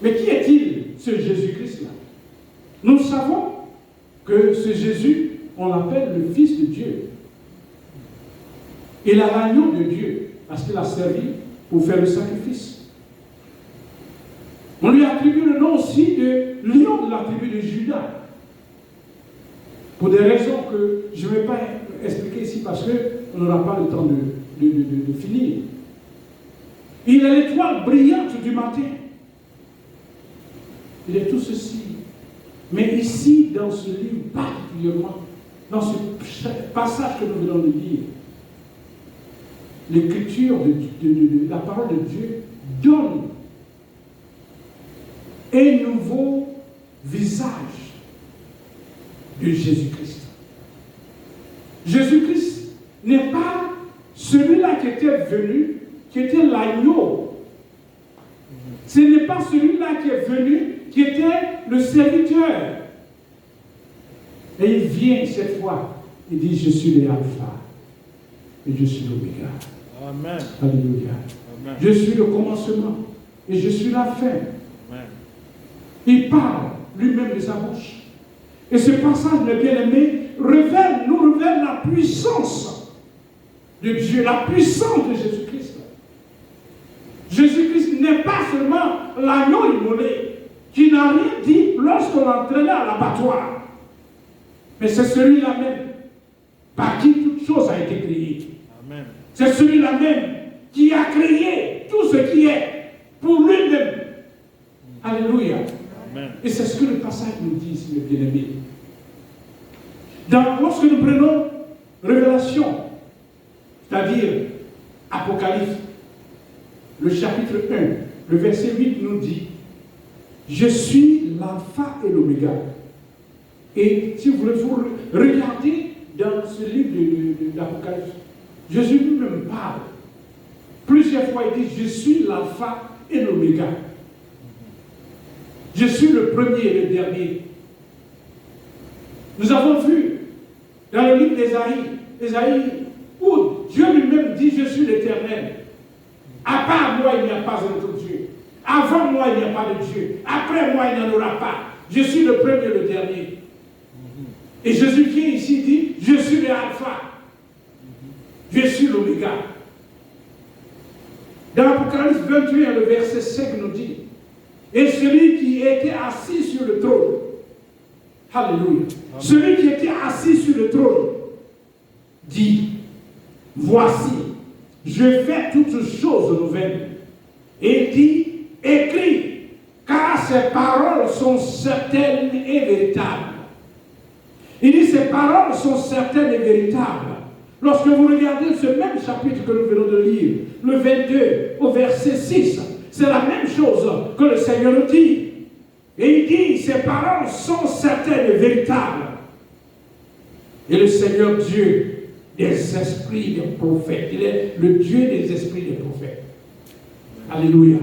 Mais qui est-il, ce Jésus-Christ-là? Nous savons que ce Jésus, on l'appelle le Fils de Dieu. Il a l'agneau de Dieu, parce qu'il a servi pour faire le sacrifice. On lui attribue le nom aussi de lion de la tribu de Juda. Pour des raisons que je ne vais pas expliquer ici, parce qu'on n'aura pas le temps de finir. Il est l'étoile brillante du matin. Il est tout ceci. Mais ici, dans ce livre particulièrement, dans ce passage que nous venons de lire, l'écriture de la parole de Dieu donne un nouveau visage de Jésus-Christ. Jésus-Christ n'est pas celui-là qui était venu, qui était l'agneau. Ce n'est pas celui-là qui est venu, qui était le serviteur. Et il vient cette fois, il dit, je suis l'alpha et je suis l'oméga. Amen. Alléluia. Amen. Je suis le commencement et je suis la fin. Amen. Il parle lui-même de sa bouche. Et ce passage, mes bien-aimés, nous révèle la puissance de Dieu, la puissance de Jésus-Christ. Jésus-Christ n'est pas seulement l'agneau immolé qui n'a rien dit lorsqu'on l'entraînait à l'abattoir. Mais c'est celui-là même par qui toute chose a été créée. Amen. C'est celui-là même qui a créé tout ce qui est pour lui-même. Alléluia. Amen. Et c'est ce que le passage nous dit ici, mes bien-aimés. Lorsque nous prenons Révélation, c'est-à-dire Apocalypse, le chapitre 1, le verset 8 nous dit, je suis l'alpha et l'oméga. Et si vous voulez, vous regardez dans ce livre d'Apocalypse, Jésus lui-même parle. Plusieurs fois, il dit, je suis l'alpha et l'oméga. Je suis le premier et le dernier. Nous avons vu dans le livre d'Ésaïe, où Dieu lui-même dit, je suis l'Éternel. À part moi, il n'y a pas d'autre Dieu. Avant moi, il n'y a pas de Dieu. Après moi, il n'y en aura pas. Je suis le premier et le dernier. Et Jésus vient ici dit, je suis l'alpha. Je suis l'oméga. Dans l'Apocalypse 21, le verset 5 nous dit, et celui qui était assis sur le trône, alléluia, celui qui était assis sur le trône, dit, voici, je fais toutes choses nouvelles. Et il dit, écris, car ces paroles sont certaines et véritables. Il dit, ces paroles sont certaines et véritables. Lorsque vous regardez ce même chapitre que nous venons de lire, le 22 au verset 6, c'est la même chose que le Seigneur nous dit. Et il dit, ces paroles sont certaines et véritables. Et le Seigneur Dieu des esprits des prophètes, il est le Dieu des esprits des prophètes. Alléluia.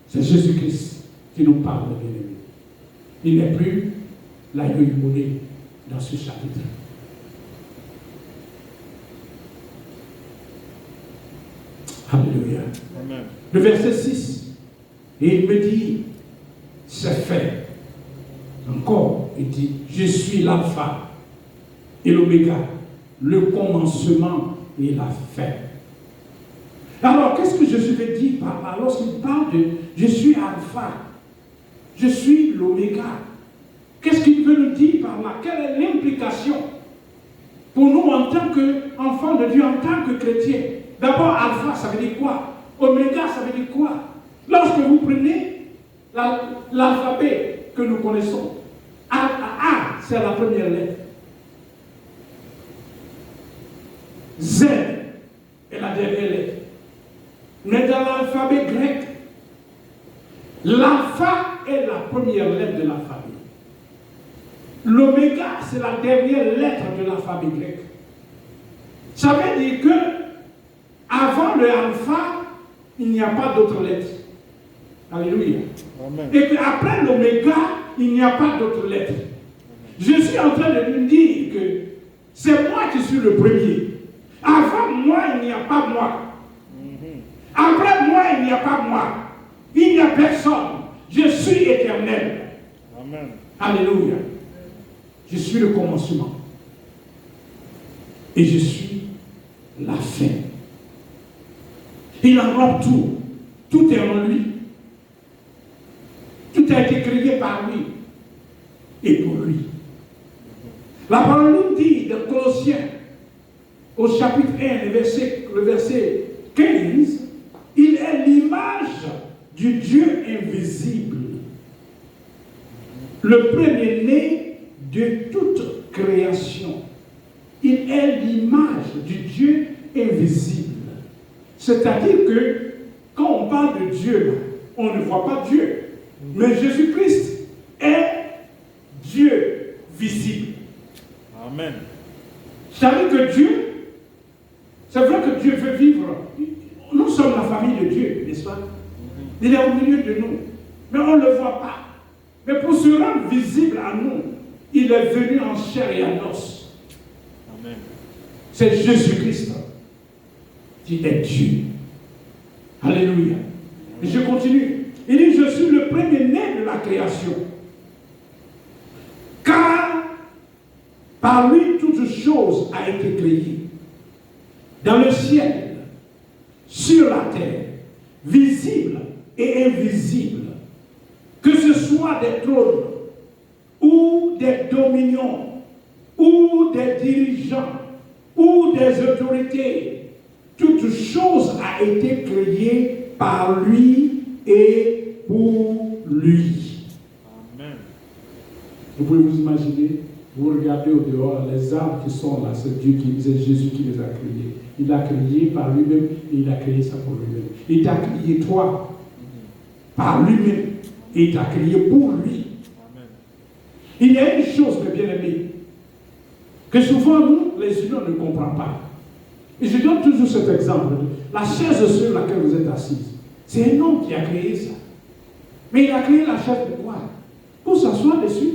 C'est Jésus-Christ qui nous parle, bien-aimés. Il n'est plus l'agneau immolé dans ce chapitre. Alléluia. Amen. Le verset 6, et il me dit, c'est fait. Encore, il dit, je suis l'alpha et l'oméga, le commencement et la fin. Alors, qu'est-ce que Jésus veut dire par là lorsqu'il parle de je suis alpha, je suis l'oméga? Qu'est-ce qu'il veut nous dire par là? Quelle est l'implication pour nous en tant qu'enfants de Dieu, en tant que chrétiens? D'abord, alpha, ça veut dire quoi? Oméga, ça veut dire quoi? Lorsque vous prenez l'alphabet que nous connaissons, A, c'est la première lettre. Z est la dernière lettre. Mais dans l'alphabet grec, l'alpha est la première lettre de l'alphabet. L'oméga, c'est la dernière lettre de l'alphabet grec. Ça veut dire que avant le alpha, il n'y a pas d'autres lettres. Alléluia. Amen. Et qu'après l'oméga, il n'y a pas d'autres lettres. Je suis en train de lui dire que c'est moi qui suis le premier. Avant moi, il n'y a pas moi. Après moi, il n'y a pas moi. Il n'y a personne. Je suis éternel. Amen. Alléluia. Je suis le commencement. Et je suis la fin. Il englobe tout. Tout est en lui. Tout a été créé par lui et pour lui. La parole nous dit dans Colossiens, au chapitre 1, le verset 15, il est l'image du Dieu invisible, le premier-né de toute création. Il est l'image du Dieu invisible. C'est-à-dire que quand on parle de Dieu, on ne voit pas Dieu. Mais Jésus-Christ est Dieu visible. Amen. C'est-à-dire que Dieu, c'est vrai que Dieu veut vivre. Nous sommes la famille de Dieu, n'est-ce pas? Il est au milieu de nous. Mais on ne le voit pas. Mais pour se rendre visible à nous, il est venu en chair et en os. Amen. C'est Jésus-Christ qui est Dieu. Alléluia. Et je continue. Il dit, je suis le premier-né de la création. Car par lui, toute chose a été créée. Dans le ciel, sur la terre, visible et invisible. Que ce soit des trônes, ou des dominions, ou des dirigeants, ou des autorités, toute chose a été créée par lui et pour lui. Amen. Vous pouvez vous imaginer, vous regardez au dehors, les arbres qui sont là, c'est Jésus qui les a créés. Il a créé par lui-même et il a créé ça pour lui-même. Il t'a créé toi par lui-même et il t'a créé pour lui. Amen. Il y a une chose, mes bien-aimés, que souvent nous, les humains, ne comprenons pas. Et je donne toujours cet exemple. La chaise sur laquelle vous êtes assise, c'est un homme qui a créé ça. Mais il a créé la chaise pour quoi? Pour s'asseoir dessus.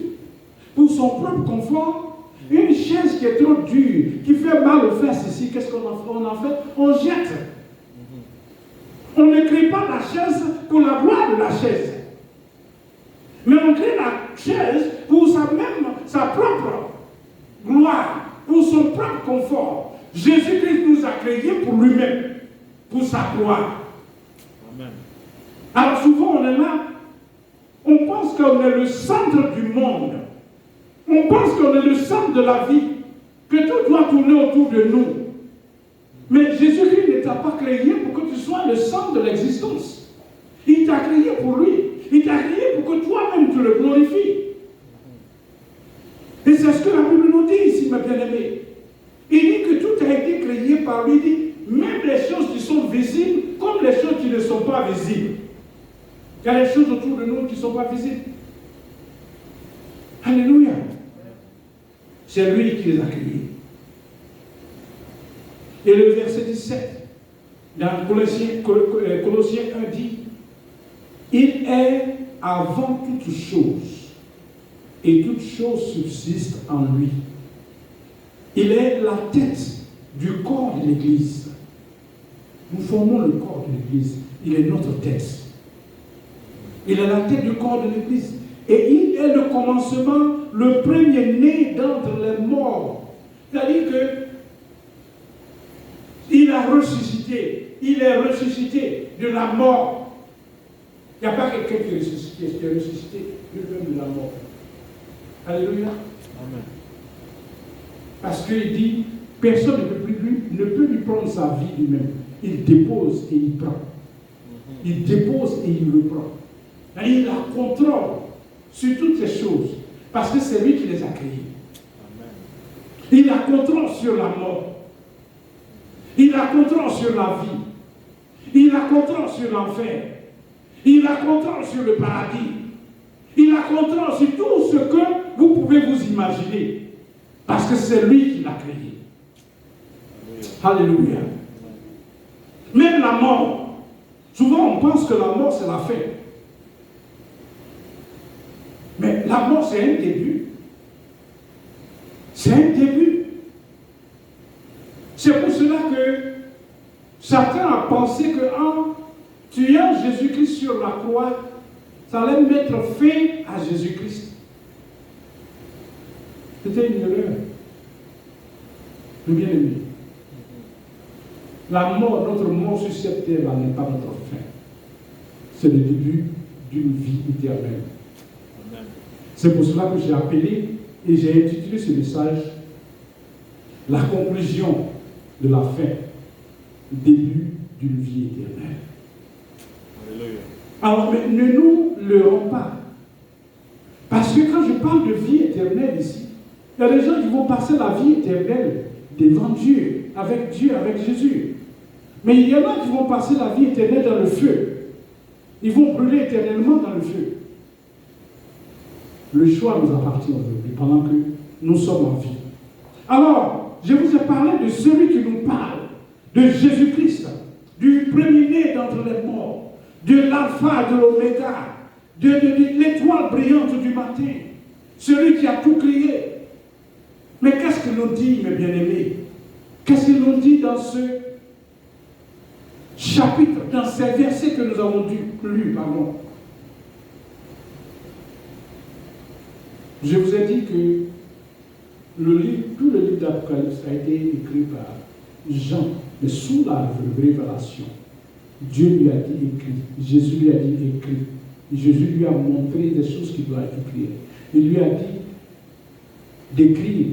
Pour son propre confort. Une chaise qui est trop dure, qui fait mal aux fesses ici, qu'est-ce qu'on en fait? On jette. On ne crée pas la chaise pour la gloire de la chaise. Mais on crée la chaise pour sa propre gloire, pour son propre confort. Jésus-Christ nous a créés pour lui-même, pour sa gloire. Amen. Alors souvent on est là, on pense qu'on est le centre du monde. On pense qu'on est le centre de la vie, que tout doit tourner autour de nous. Mais Jésus-Christ ne t'a pas créé pour que tu sois le centre de l'existence. Il t'a créé pour lui. Il t'a créé pour que toi-même tu le glorifies. Et c'est ce que la Bible nous dit ici, mes bien-aimés. Il dit que tout a été créé par lui. Il dit, même les choses qui sont visibles, comme les choses qui ne sont pas visibles. Il y a des choses autour de nous qui ne sont pas visibles. Alléluia. C'est lui qui les a créés. Et le verset 17, dans Colossiens 1 dit, il est avant toute chose, et toute chose subsiste en lui. Il est la tête du corps de l'Église. Nous formons le corps de l'Église. Il est notre tête. Il est la tête du corps de l'Église. Et il est le commencement, le premier-né d'entre les morts. C'est-à-dire que il a ressuscité. Il est ressuscité de la mort. Il n'y a pas quelqu'un qui est ressuscité lui-même de la mort. Alléluia. Amen. Parce qu'il dit, personne ne peut lui prendre sa vie lui-même. Il dépose et il prend. Il dépose et il le prend. Et il a contrôle sur toutes ces choses. Parce que c'est lui qui les a créées. Il a contrôle sur la mort. Il a contrôle sur la vie. Il a contrôle sur l'enfer. Il a contrôle sur le paradis. Il a contrôle sur tout ce que vous pouvez vous imaginer. Parce que c'est lui qui l'a créé. Alléluia. Même la mort. Souvent on pense que la mort c'est la fin. Mais la mort c'est un début. C'est un début. C'est pour cela que Satan a pensé qu'en tuant Jésus-Christ sur la croix, ça allait mettre fin à Jésus-Christ. C'était une erreur. Le bien-aimé. La mort, notre mort sur cette terre n'est pas notre fin. C'est le début d'une vie éternelle. Amen. C'est pour cela que j'ai appelé et j'ai intitulé ce message la conclusion de la fin, début d'une vie éternelle. Alléluia. Alors, mais ne nous leurrons pas. Parce que quand je parle de vie éternelle ici, il y a des gens qui vont passer la vie éternelle devant Dieu, avec Jésus. Mais il y en a qui vont passer la vie éternelle dans le feu. Ils vont brûler éternellement dans le feu. Le choix nous appartient aujourd'hui, pendant que nous sommes en vie. Alors, je vous ai parlé de celui qui nous parle, de Jésus-Christ, du premier-né d'entre les morts, de l'alpha et de l'oméga, de l'étoile brillante du matin, celui qui a tout créé. Mais qu'est-ce que l'on dit, mes bien-aimés? Qu'est-ce que l'on dit dans ce chapitre, dans ces versets que nous avons lus, pardon? Je vous ai dit que tout le livre d'Apocalypse a été écrit par Jean, mais sous la révélation. Dieu lui a dit écrit, Jésus lui a dit écrit. Jésus lui a montré des choses qu'il doit écrire. Il lui a dit d'écrire,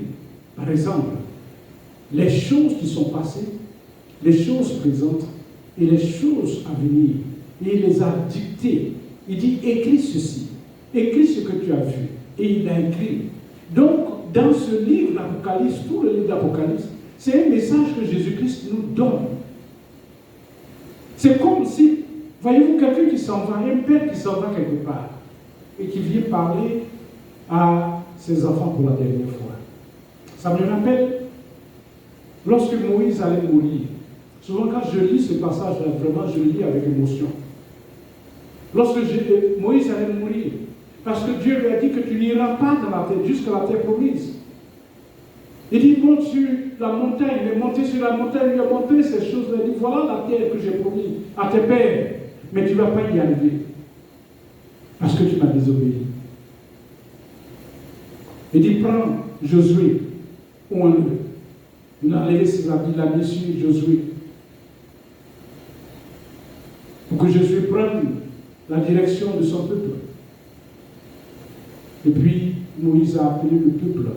par exemple, les choses qui sont passées, les choses présentes et les choses à venir. Et il les a dictées. Il dit écris ceci, écris ce que tu as vu. Et il a écrit. Donc, dans ce livre d'Apocalypse, tout le livre d'Apocalypse, c'est un message que Jésus-Christ nous donne. C'est comme si, voyez-vous, quelqu'un qui s'en va, un père qui s'en va quelque part, et qui vient parler à ses enfants pour la dernière fois. Ça me rappelle, lorsque Moïse allait mourir, souvent quand je lis ce passage-là, vraiment, je le lis avec émotion. Lorsque Moïse allait mourir, parce que Dieu lui a dit que tu n'iras pas dans la terre, jusqu'à la terre promise. Il dit, monte sur la montagne, il est monté sur la montagne, il a montré ces choses-là, il dit, voilà la terre que j'ai promis à tes pères, mais tu ne vas pas y arriver, parce que tu m'as désobéi. Il dit, prends Josué, oins-le. Il a laissé la mis sur Josué, pour que Josué prenne la direction de son peuple. Et puis, Moïse a appelé le peuple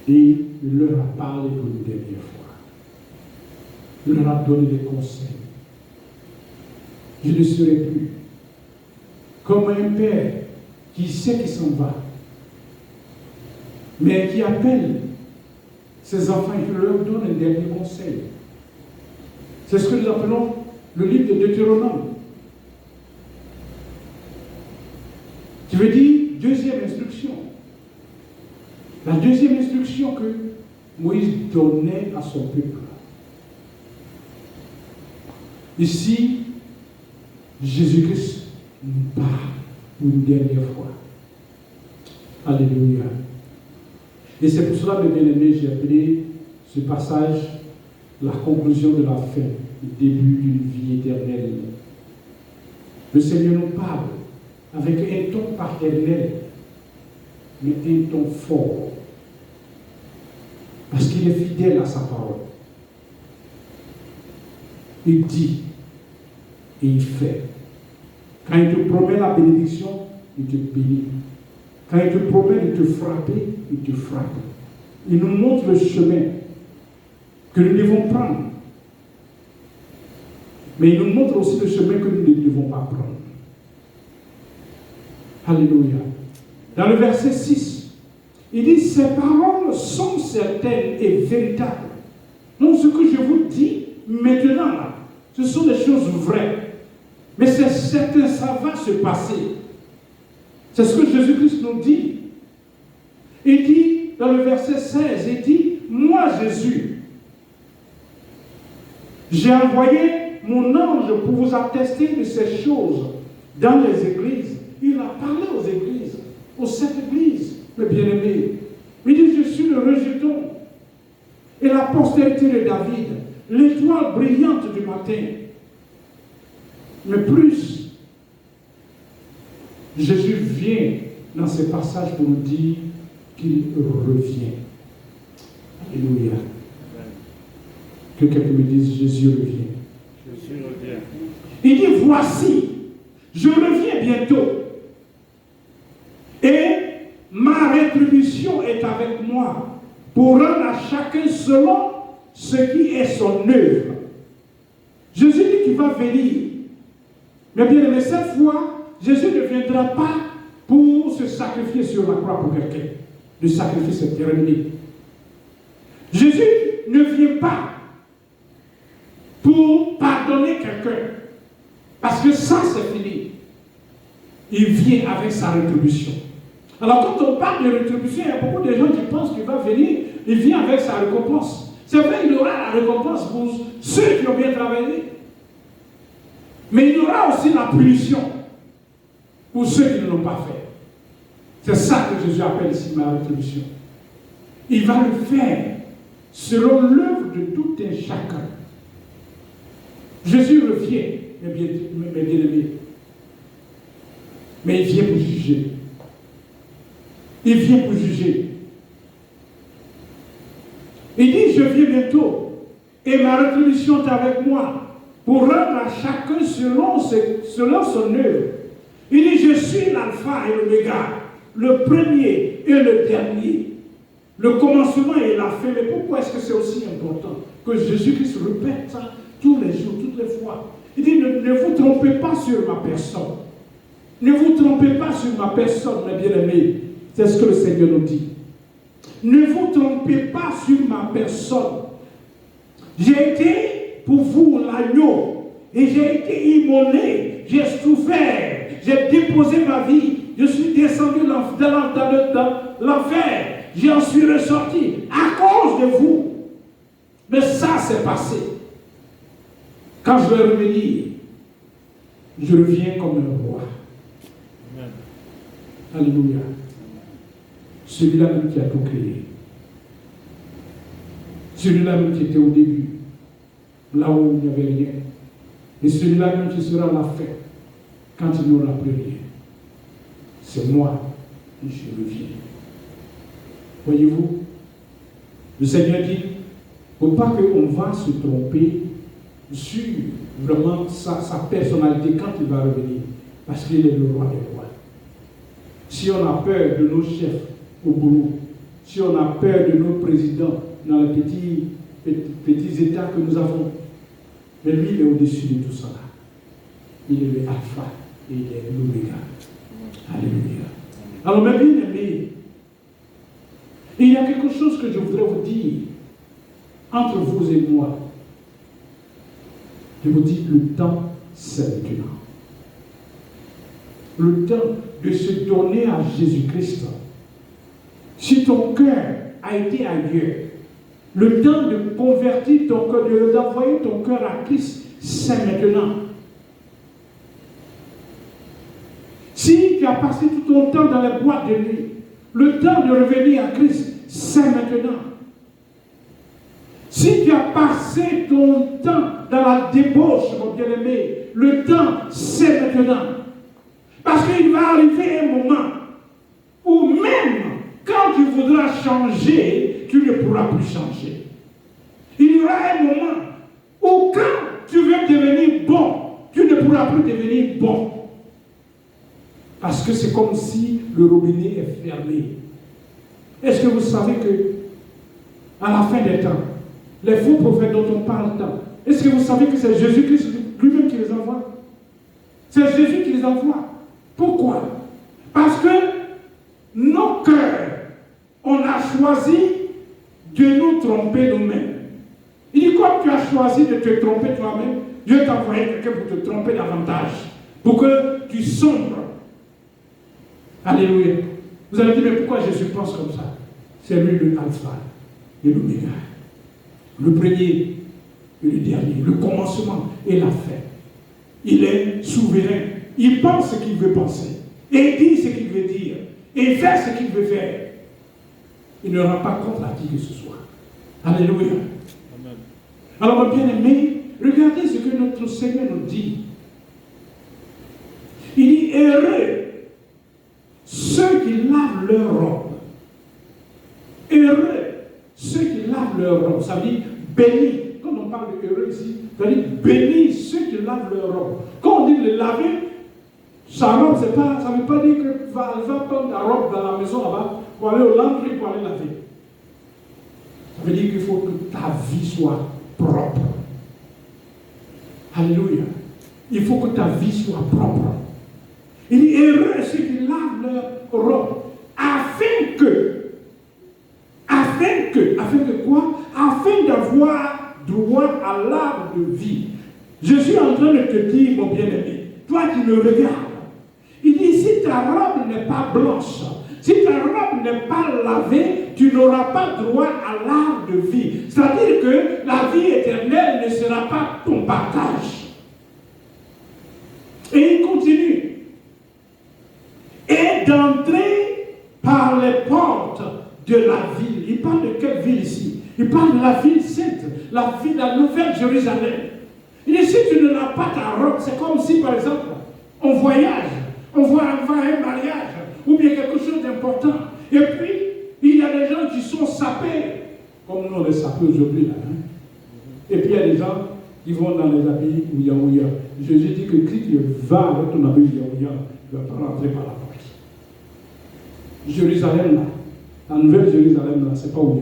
et il leur a parlé pour une dernière fois. Il leur a donné des conseils. Je ne serai plus comme un père qui sait qu'il s'en va, mais qui appelle ses enfants et qui leur donne un dernier conseil. C'est ce que nous appelons le livre de Deutéronome, qui veut dire deuxième instruction. La deuxième instruction que Moïse donnait à son peuple. Ici, Jésus-Christ nous parle une dernière fois. Alléluia. Et c'est pour cela, mes bien-aimés, j'ai appelé ce passage la conclusion de la fin, le début d'une vie éternelle. Le Seigneur nous parle avec un ton paternel, mais un ton fort. Parce qu'il est fidèle à sa parole. Il dit et il fait. Quand il te promet la bénédiction, il te bénit. Quand il te promet de te frapper, il te frappe. Il nous montre le chemin que nous devons prendre. Mais il nous montre aussi le chemin que nous ne devons pas prendre. Alléluia. Dans le verset 6, il dit, ces paroles sont certaines et véritables. Donc ce que je vous dis maintenant, là, ce sont des choses vraies. Mais c'est certain, ça va se passer. C'est ce que Jésus-Christ nous dit. Il dit, dans le verset 16, il dit, moi Jésus, j'ai envoyé mon ange pour vous attester de ces choses dans les églises. Il a parlé aux églises, aux 7 églises, mes bien-aimés. Il dit, je suis le rejeton et la postérité de David, l'étoile brillante du matin. Mais plus, vient dans ce passage pour nous dire qu'il revient. Alléluia. Que quelqu'un me dise, Jésus revient. Jésus revient. Il dit, voici, je reviens bientôt. Et ma rétribution est avec moi pour rendre à chacun selon ce qui est son œuvre. Jésus dit qu'il va venir. Mais bien aimé, cette fois, Jésus ne viendra pas pour se sacrifier sur la croix pour quelqu'un. Le sacrifice est terminé. Jésus ne vient pas pour pardonner quelqu'un. Parce que ça, c'est fini. Il vient avec sa rétribution. Alors, quand on parle de rétribution, il y a beaucoup de gens qui pensent qu'il va venir, il vient avec sa récompense. C'est vrai, il y aura la récompense pour ceux qui ont bien travaillé. Mais il y aura aussi la punition pour ceux qui ne l'ont pas fait. C'est ça que Jésus appelle ici ma rétribution. Il va le faire selon l'œuvre de tout un chacun. Jésus revient, mes bien-aimés. Mais il vient pour juger. Il vient pour juger. Il dit, je viens bientôt, et ma rétribution est avec moi, pour rendre à chacun selon son œuvre. Il dit, je suis l'alpha et l'oméga, le premier et le dernier, le commencement et la fin. Mais pourquoi est-ce que c'est aussi important que Jésus-Christ répète ça tous les jours, toutes les fois? Il dit, ne vous trompez pas sur ma personne. Ne vous trompez pas sur ma personne, mes bien-aimés. C'est ce que le Seigneur nous dit. Ne vous trompez pas sur ma personne. J'ai été pour vous l'agneau et j'ai été immolé, j'ai souffert, j'ai déposé ma vie, je suis descendu dans l'enfer, j'en suis ressorti à cause de vous. Mais ça, c'est passé. Quand je vais revenir, je reviens comme un roi. Amen. Alléluia. Celui-là même qui a tout créé. Celui-là même qui était au début, là où il n'y avait rien. Et celui-là même qui sera à la fin, quand il n'y aura plus rien. C'est moi qui je reviens. Voyez-vous, le Seigneur dit, il ne faut pas qu'on va se tromper sur vraiment sa personnalité quand il va revenir, parce qu'il est le roi des rois. Si on a peur de nos chefs au boulot, si on a peur de nos présidents dans les petits États que nous avons, mais lui, il est au-dessus de tout ça. Il est le alpha et il est l'oméga. Alléluia. Alors, mes bien-aimés, il y a quelque chose que je voudrais vous dire entre vous et moi. Je vous dis, le temps, c'est maintenant. Le temps de se donner à Jésus-Christ. Si ton cœur a été ailleurs, le temps de convertir ton cœur, d'envoyer ton cœur à Christ, c'est maintenant. Si tu as passé tout ton temps dans les boîtes de nuit, le temps de revenir à Christ, c'est maintenant. Si tu as passé ton temps dans la débauche, mon bien-aimé, le temps, c'est maintenant. Parce qu'il va arriver un moment où même quand tu voudras changer, tu ne pourras plus changer. Il y aura un moment où quand tu veux devenir bon, tu ne pourras plus devenir bon. Parce que c'est comme si le robinet est fermé. Est-ce que vous savez que à la fin des temps, les faux prophètes dont on parle tant, est-ce que vous savez que c'est Jésus-Christ lui-même qui les envoie? C'est Jésus qui les envoie. Pourquoi? Parce que nos cœurs, on a choisi de nous tromper nous-mêmes. Il dit, comme tu as choisi de te tromper toi-même, Dieu t'a envoyé quelqu'un pour te tromper davantage, pour que tu sombres. Alléluia. Vous allez dire, mais pourquoi Jésus pense comme ça? C'est lui le alpha et l'oméga. Le premier et le dernier, le commencement et la fin. Il est souverain. Il pense ce qu'il veut penser. Et il dit ce qu'il veut dire. Et il fait ce qu'il veut faire. Il ne rend pas compte à qui que ce soit. Alléluia. Amen. Alors, mes bien-aimés, regardez ce que notre Seigneur nous dit. Il dit, heureux ceux qui lavent leurs robes. Heureux ceux qui lavent leurs robes. Ça veut dire béni. Quand on parle de heureux ici, ça veut dire béni ceux qui lavent leurs robes. Quand on dit le laver, sa robe, ça ne veut pas dire qu'elle va prendre ta robe dans la maison là-bas pour aller au laundry pour aller laver. Ça veut dire qu'il faut que ta vie soit propre. Alléluia. Il faut que ta vie soit propre. Il dit heureux ceux qui lavent leur robe, afin que quoi? Afin d'avoir droit à l'arbre de vie. Je suis en train de te dire, mon bien-aimé, toi qui me regardes, il dit si ta robe n'est pas blanche, si ta robe n'est pas lavée, tu n'auras pas droit à l'arbre de vie. C'est-à-dire que la vie éternelle ne sera pas ton partage. Et il continue. Et d'entrer par les portes de la ville. Il parle de quelle ville ici? Il parle de la ville sainte, la ville de la Nouvelle Jérusalem. Il dit si tu ne laves pas ta robe, c'est comme si par exemple on voyage, on va à un mariage ou bien quelque chose d'important. Et puis il y a des gens qui sont sapés, comme nous on les sapés aujourd'hui là. Hein? Et puis il y a des gens qui vont dans les habits ouïa. Jésus dit que si tu vas avec ton habit ouïa, tu ne vas pas rentrer par la porte. Jérusalem là, la Nouvelle Jérusalem là, c'est pas ouïa.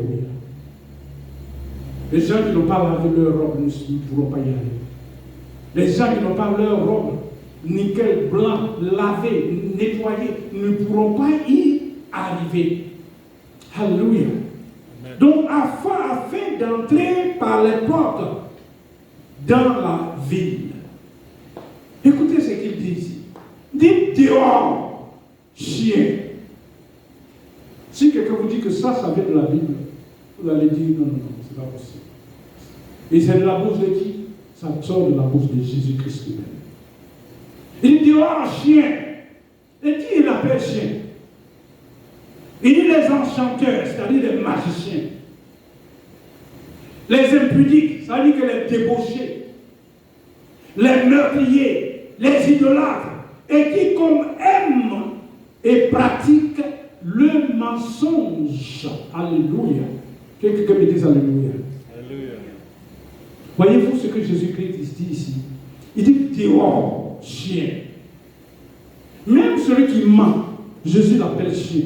Les gens qui n'ont pas lavé leur robe ne pourront pas y aller. Les gens qui n'ont pas leur robe nickel, blanc, lavé, nettoyé, ne pourront pas y arriver. Alléluia. Donc, afin d'entrer par les portes dans la ville. Écoutez ce qu'il dit ici. Dites dehors, chien. Si quelqu'un vous dit que ça vient de la Bible, vous allez dire non, c'est pas possible. Et c'est de la bouche de qui? Ça sort de la bouche de Jésus-Christ lui-même. Il dit dehors, chien. Et qui il appelle chien? Il dit les enchanteurs, c'est-à-dire les magiciens. Les impudiques, c'est-à-dire que les débauchés. Les meurtriers, les idolâtres. Et qui comme aiment et pratiquent le mensonge. Alléluia. Quelqu'un me dit alléluia. Alléluia. Voyez-vous ce que Jésus-Christ dit ici? Il dit dehors, chien. Même celui qui ment, Jésus l'appelle chien.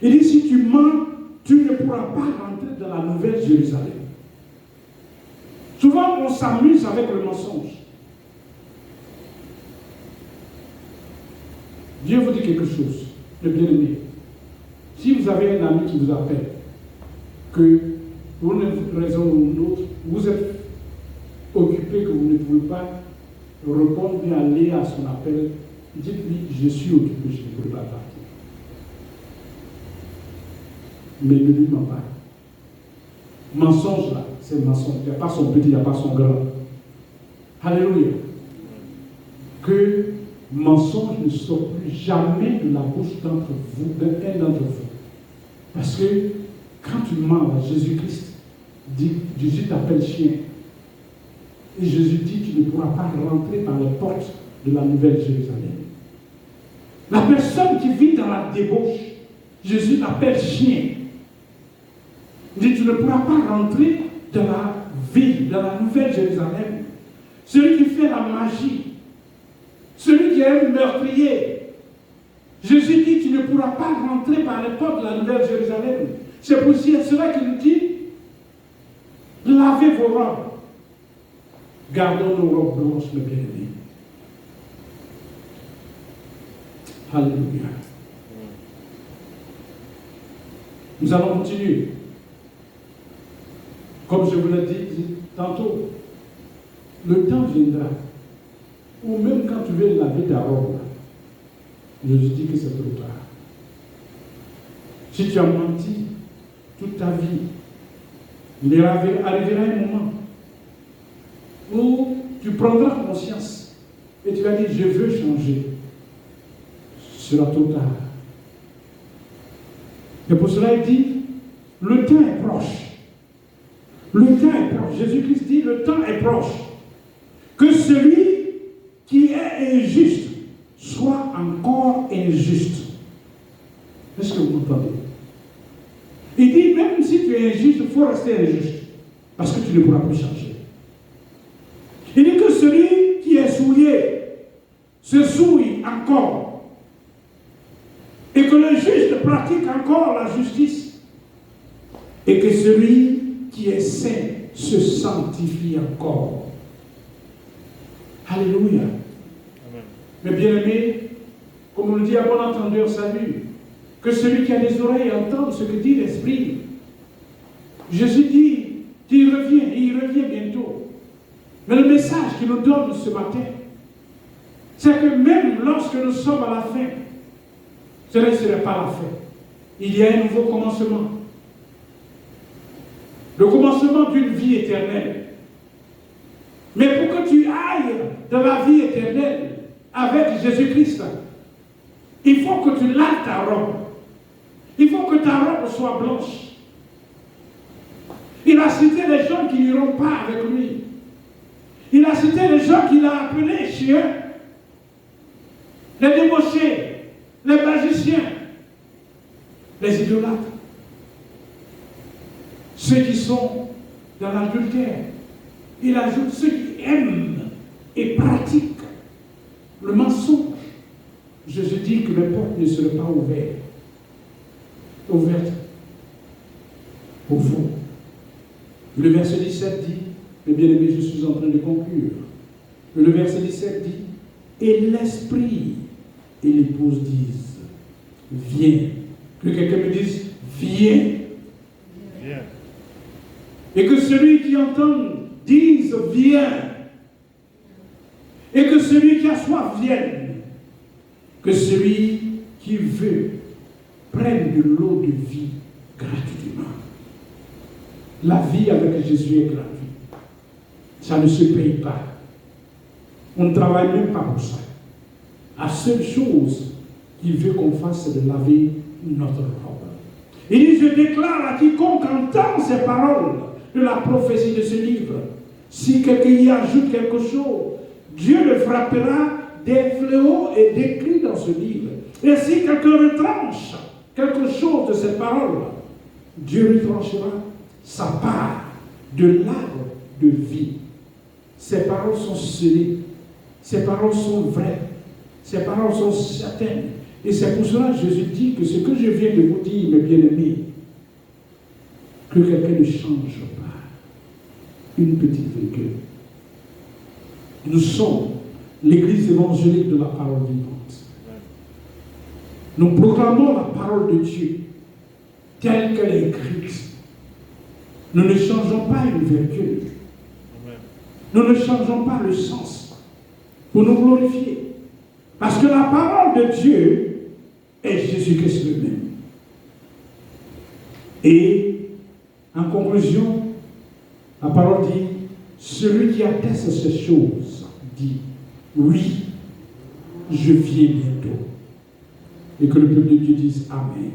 Il dit si tu mens, tu ne pourras pas rentrer dans la Nouvelle Jérusalem. Souvent, on s'amuse avec le mensonge. Dieu vous dit quelque chose, le bien-aimé. Si vous avez un ami qui vous appelle, que pour une raison ou une autre, vous êtes occupé, que vous ne pouvez pas répondre et aller à son appel, dites-lui, je suis occupé, je ne peux pas partir. Mais ne lui ment pas. Mensonge là, c'est mensonge. Il n'y a pas son petit, il n'y a pas son grand. Alléluia. Que mensonge ne sort plus jamais de la bouche d'entre vous, d'un d'entre vous. Parce que quand tu mens à Jésus-Christ, Jésus t'appelle chien. Et Jésus dit tu ne pourras pas rentrer par les portes de la Nouvelle Jérusalem. La personne qui vit dans la débauche, Jésus l'appelle chien. Il dit tu ne pourras pas rentrer dans la ville, dans la Nouvelle Jérusalem. Celui qui fait la magie, celui qui est un meurtrier, Jésus dit tu ne pourras pas rentrer par les portes de la Nouvelle Jérusalem. C'est pour cela qu'il nous dit lavez vos robes. Gardons nos robes blanches, mes bien-aimés. Alléluia. Nous allons continuer. Comme je vous l'ai dit tantôt, le temps viendra où même quand tu veux laver ta robe, je te dis que c'est trop tard. Si tu as menti toute ta vie, il arrivera un moment où tu prendras conscience et tu vas dire je veux changer. Ce sera trop tard. Et pour cela il dit le temps est proche. Le temps est proche. Jésus-Christ dit le temps est proche. Que celui qui est injuste soit encore injuste. Est-ce que vous m'entendez? Il dit, même si tu es injuste, il faut rester injuste. Parce que tu ne pourras plus changer. Il dit que celui qui est souillé se souille encore. Et que le juste pratique encore la justice. Et que celui qui est saint se sanctifie encore. Alléluia. Amen. Mais bien aimé, comme on le dit à bon entendeur, salut. Que celui qui a des oreilles entende ce que dit l'Esprit. Jésus dit qu'il revient, et il revient bientôt. Mais le message qu'il nous donne ce matin, c'est que même lorsque nous sommes à la fin, ce ne serait pas la fin. Il y a un nouveau commencement. Le commencement d'une vie éternelle. Mais pour que tu ailles dans la vie éternelle avec Jésus-Christ, il faut que tu laves ta robe. Il faut que ta robe soit blanche. Il a cité les gens qui n'iront pas avec lui. Il a cité les gens qu'il a appelés chiens, les débauchés, les magiciens, les idolâtres, ceux qui sont dans l'adultère. Il ajoute ceux qui aiment et pratiquent le mensonge. Jésus dit que les portes ne seraient pas ouvertes au fond. Le verset 17 dit, mes bien-aimés, je suis en train de conclure. Le verset 17 dit, et l'esprit et l'épouse disent, viens. Que quelqu'un me dise, viens. Viens. Et que celui qui entend dise, viens. Et que celui qui a soif vienne. Que celui qui veut prenne de l'eau de vie gratuitement. La vie avec Jésus est gratuite. Ça ne se paye pas. On ne travaille même pas pour ça. La seule chose qu'il veut qu'on fasse, c'est de laver notre robe. Il dit, je déclare à quiconque entend ces paroles de la prophétie de ce livre, si quelqu'un y ajoute quelque chose, Dieu le frappera des fléaux et des cris dans ce livre. Et si quelqu'un retranche quelque chose de cette parole, Dieu retranchera sa part de l'arbre de vie. Ces paroles sont scellées. Ces paroles sont vraies. Ces paroles sont certaines. Et c'est pour cela que Jésus dit que ce que je viens de vous dire, mes bien-aimés, que quelqu'un ne change pas une petite virgule. Nous sommes l'église évangélique de la parole vivante. Nous proclamons la parole de Dieu telle qu'elle est écrite. Nous ne changeons pas une virgule. Nous ne changeons pas le sens pour nous glorifier. Parce que la parole de Dieu est Jésus-Christ lui-même. Et en conclusion, la parole dit, celui qui atteste ces choses dit, oui, je viens bientôt. Et que le peuple de Dieu dise Amen.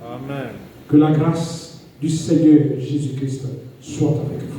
Amen. Que la grâce du Seigneur Jésus-Christ soit avec vous.